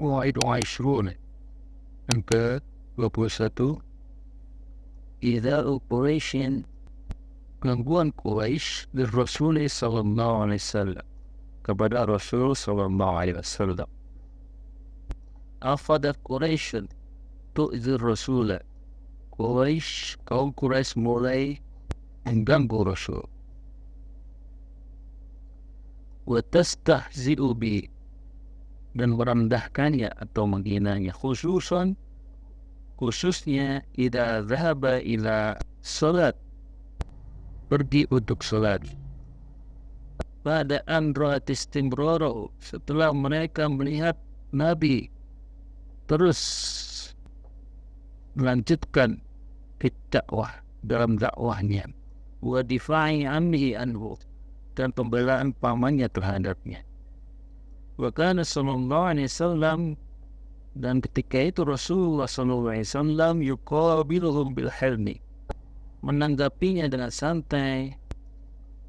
21 yang ke-21 إذا operation gangguan Quraisy dari Rasul sallallahu alaihi wasallam kepada Rasul sallallahu alaihi wasallam. أفادت قريش تؤذي الرسول Kaum Quraisy mulai mengganggu Rasul. وتستهزئ به Dan merendahkannya atau menghinanya, khususnya idza dhahaba ila salat, pergi untuk salat. pada an ra'at istimrarahu, Setelah mereka melihat Nabi terus melanjutkan dakwah dalam dakwahnya, wa difa'i ammihi anhu, dan pembelaan pamannya terhadapnya. wa kana sallallahu alaihi wasallam, Dan ketika itu Rasulullah sallallahu alaihi wasallam yuqabiluhum bil hilmi, menanggapinya dengan santai,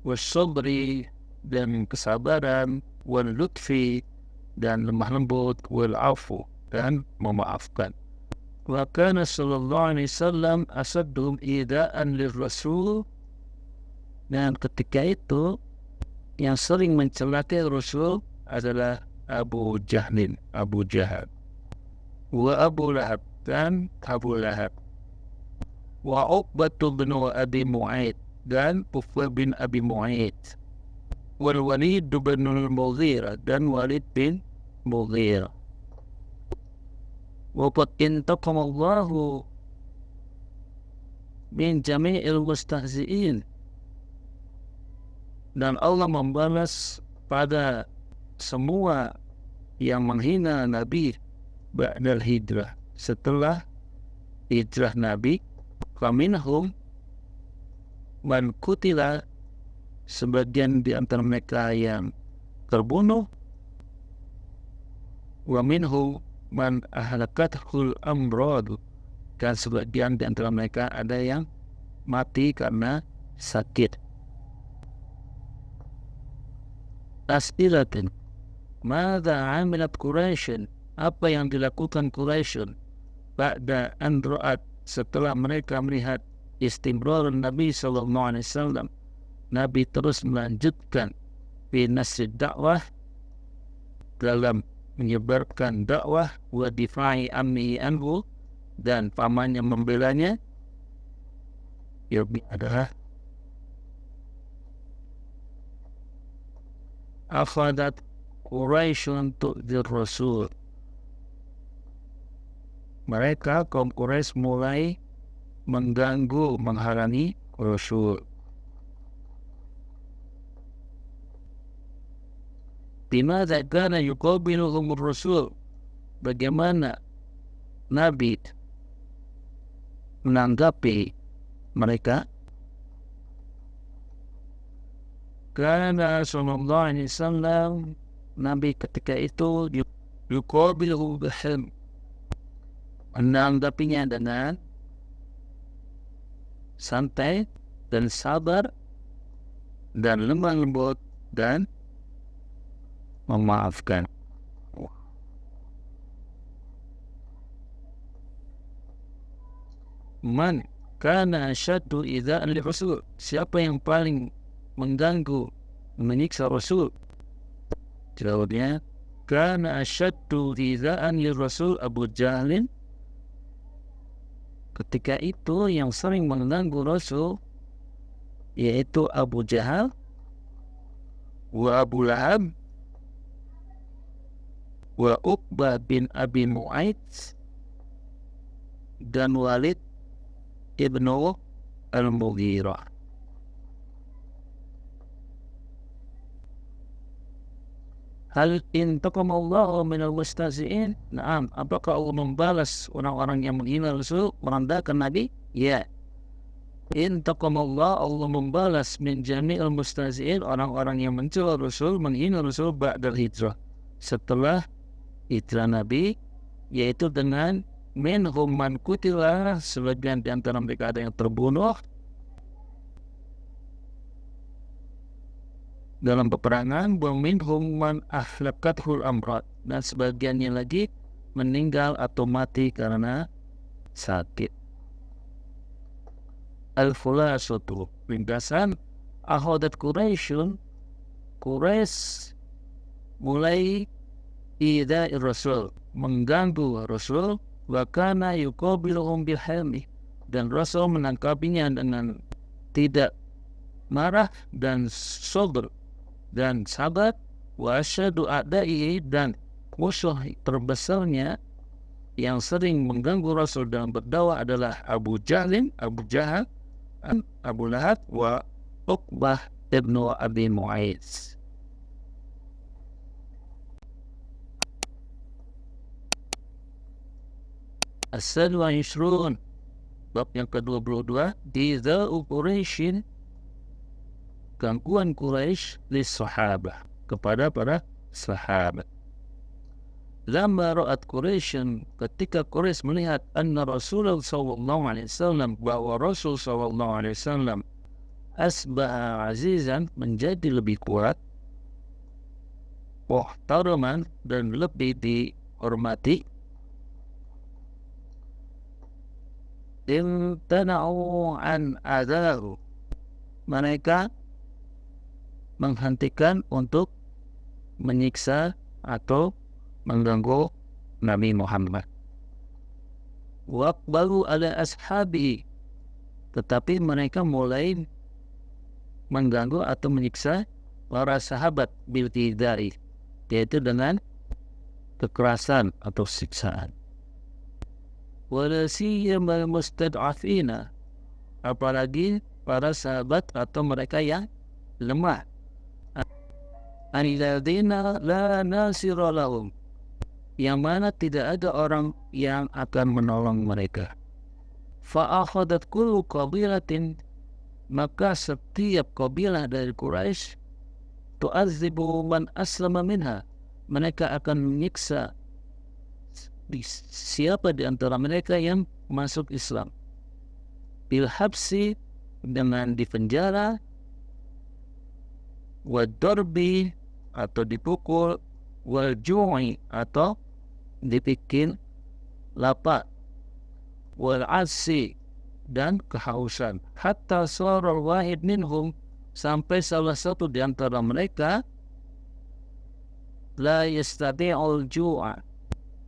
wasabri, dan kesabaran, wal lutfi, dan lemah lembut, wal afu, dan memaafkan. wa kana sallallahu alaihi wasallam asaddhum ida'an lirrasul, dan ketika itu yang sering mencelakai Rasul Adalah Abu Jahal, wa Abu Lahab, dan Abu Lahab, wa Uqbatu bin Abi Mu'aid, dan Uqbah bin Abi Mu'aid, wal Walid bin al-Mughirah, dan Walid bin Mughirah. wa qad intaqamallahu min jami'il mustahzi'in, Dan Allah membalas pada semua yang menghina Nabi ba'dal hijrah, setelah hijrah Nabi. faminhum Man kutila, sebagian di antara mereka yang terbunuh. Wa minhu man ahlakathul amrad, dan sebagian di antara mereka ada yang mati karena sakit. as'ilatin madza amilat Quraisy, apa yang dilakukan Quraisy Ba'da an ra'at, setelah mereka melihat istimrar Nabi sallallahu alaihi wasallam, Nabi terus melanjutkan fi nasri dakwah, dalam menyebarkan dakwah, wa difa'i ammihi anhu, dan pamannya membelanya. Ini adalah afadat Quraisyun tu'dzir Rasul, mereka kaum Quraisy mulai mengganggu, menghalangi Rasul. bimadza kana yuqabiluhum Rasul, bagaimana Nabi menanggapi mereka. Karena sallallahu alaihi wasallam, Nabi ketika itu yuqabiluhu bihilm, menanggapinya dengan santai dan sabar dan lemah lembut, dan memaafkan. Man kana asyaddu idza'an li Rasul, siapa yang paling mengganggu, menyiksa Rasul? Jawabnya, Kana asyaddu idza'an li Rasul Abu Jahlin, ketika itu yang sering mengganggu Rasul yaitu Abu Jahal, wa Abu Lahab, wa Uqbah bin Abi Mu'aid, dan Walid ibnu al-Mughirah. Hal intaqamallahu minal mustahzi'in, na'am, apakah Allah membalas orang-orang yang menghina Rasul, merendahkan Nabi? Ya. Intaqamallahu, Allah membalas min jami'il mustahzi'in, orang-orang yang mencela Rasul, menghina Rasul ba'dal hijrah, setelah hijrah Nabi, yaitu dengan minhum man kutila, sebagian di antara mereka ada yang terbunuh, dalam peperangan, wa minhum man ahlakathul amrad, dan sebagiannya lagi meninggal atau mati karena sakit. Al-Khulasatu, ringkasan, akhadat Quraisyun, Quraisy mulai idai Rasul, mengganggu Rasul, wa kana yuqabiluhum bil hilmi, dan Rasul menangkapinya dengan tidak marah dan sabar dan sabar. Wa asyadu a'daihi, dan musuh terbesarnya yang sering mengganggu Rasul dalam berdakwah adalah Abu Jahal, Abu Lahab, wa Uqbah ibnu Abi Mu'ayz. As-sadwa yusrun, bab yang ke-22, Diza'u Quraisyin, gangguan Quraisy li sahabah, kepada para sahabat. Lama ra'at Quraisyin, ketika Quraisy melihat anna Rasulullah SAW, bahwa Rasul SAW asbaha azizan, menjadi lebih kuat, muhtaraman, dan lebih dihormati, imtana'u an adahu, mereka menghentikan untuk menyiksa atau mengganggu Nabi Muhammad. Waqbalu ala ashabi, tetapi mereka mulai mengganggu atau menyiksa para sahabat bil tidai, yaitu dengan kekerasan atau siksaan. Wala siyama mustad'afina, apalagi para sahabat atau mereka yang lemah. Alladzina la nasira lahum, yang mana tidak ada orang yang akan menolong mereka. Fa'akhadat kullu qabilatin, maka setiap kabilah dari Quraisy, tu'adzibu man aslama minha, mereka akan menyiksa siapa di antara mereka yang masuk Islam. Bil habsi, dengan dipenjara, wa darbi, atau dipukul, wal ju'i, atau dibikin lapar, wal asi, dan kehausan, hatta sara wahid minhum, sampai salah satu di antara mereka la yastati'ul ju'a,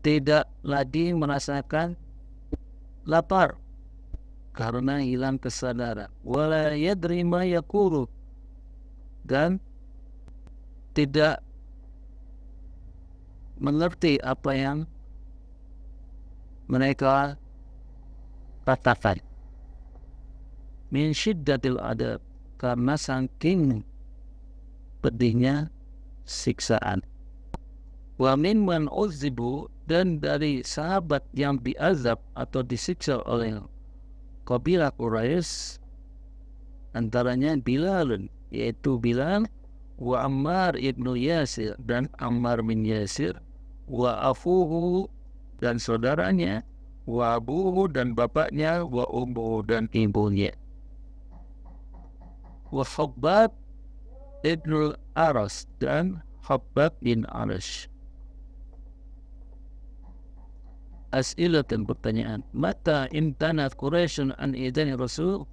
tidak lagi merasakan lapar karena hilang kesadaran, wala yadri ma yaqulu, dan tidak mengerti apa yang mereka katakan. Min syiddatil adab, karena saking pedihnya siksaan. Wa min man uzibu, dan dari sahabat yang diazab atau disiksa oleh kabilah Quraisy, antaranya Bilal, yaitu Bilal, wa Ammar ibnu Yasir, dan Ammar bin Yasir, wa afuhu, dan saudaranya, wa abuhu, dan bapaknya, wa ummuhu, dan ibunya, wa Khabbab ibnu Aras, dan Khabbab bin Aras. As'ilah, dan pertanyaan. Mata imtanat Quraisyun an idani Rasul,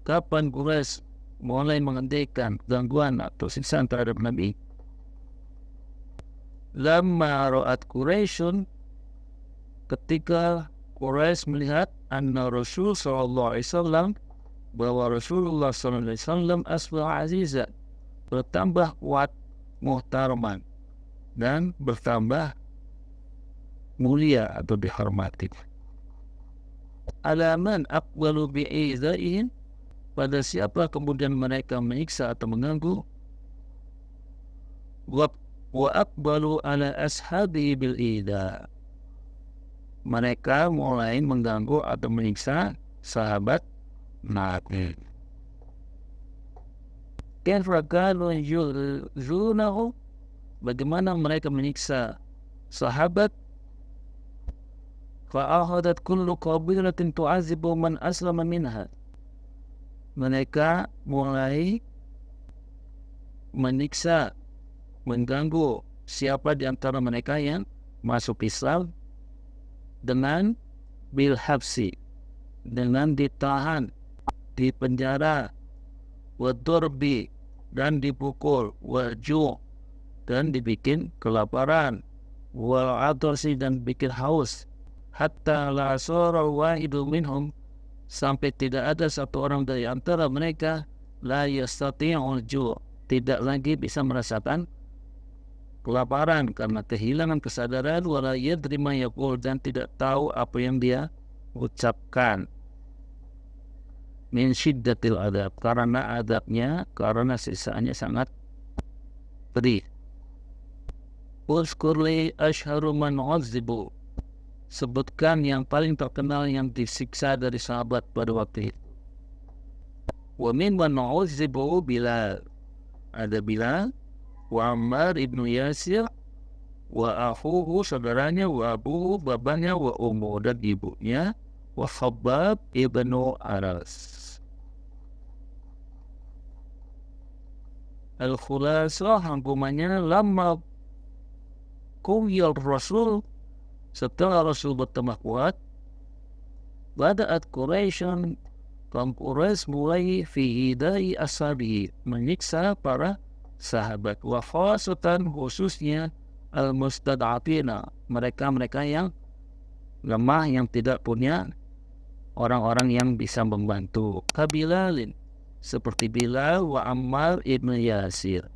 kapan Quraisy mulai menghentikan gangguan atau siksaan terhadap Nabi? Lamma ra'at Quraisyun, ketika Quraisy melihat anna Rasul sallallahu alaihi wasallam, bahwa Rasulullah sallallahu alaihi wasallam asbaha azizan, bertambah kuat, muhtaraman, dan bertambah mulia atau dihormati. Alaman aqbalu bi'idha'ihim, pada siapa kemudian mereka menyiksa atau mengganggu. Wa aqbalu ala ashabihi bil idha, mereka mulai mengganggu atau menyiksa sahabat Nabi. Kaifa kanu yuzunahu, bagaimana mereka menyiksa sahabat. Fa'akhadat kullu qabilatin tu'azibu man aslama minha, mereka mulai menyiksa, mengganggu siapa di antara mereka yang masuk Islam dengan bilhabsi, dengan ditahan, dipenjara, wadurbi, dan dipukul, waju, dan dibikin kelaparan, wal atarsi, dan bikin haus, hatta la sara wahidu minhum, sampai tidak ada satu orang dari antara mereka la yastati'ul ju', tidak lagi bisa merasakan kelaparan karena kehilangan kesadaran, wala yadri ma yaqul, dan tidak tahu apa yang dia ucapkan. Min syiddatil adab, karena adabnya, karena sisaannya sangat pedih. Uzkurli ashharu man uzibu, sebutkan yang paling terkenal yang disiksa dari sahabat pada waktu itu. Wa min man uzibu Bilal, ada Bilal, wa Ammar ibnu Yasir, wa akhuhu, saudaranya, wa abuhu, babanya, wa ummu, dan ibunya, wa Khabbab ibnu Aras. Al-Khulasah, rangkumannya, lama Qawiyal Rasul, setelah Rasul bertambah kuat, bada'at Quraisyan, kaum Quraisy mulai fi hidai ashabihi, menyiksa para sahabat, wa khasatan, khususnya al-mustad'afina, mereka-mereka yang lemah, yang tidak punya orang-orang yang bisa membantu. Kabilalin, seperti Bilal, wa Ammar ibn Yasir.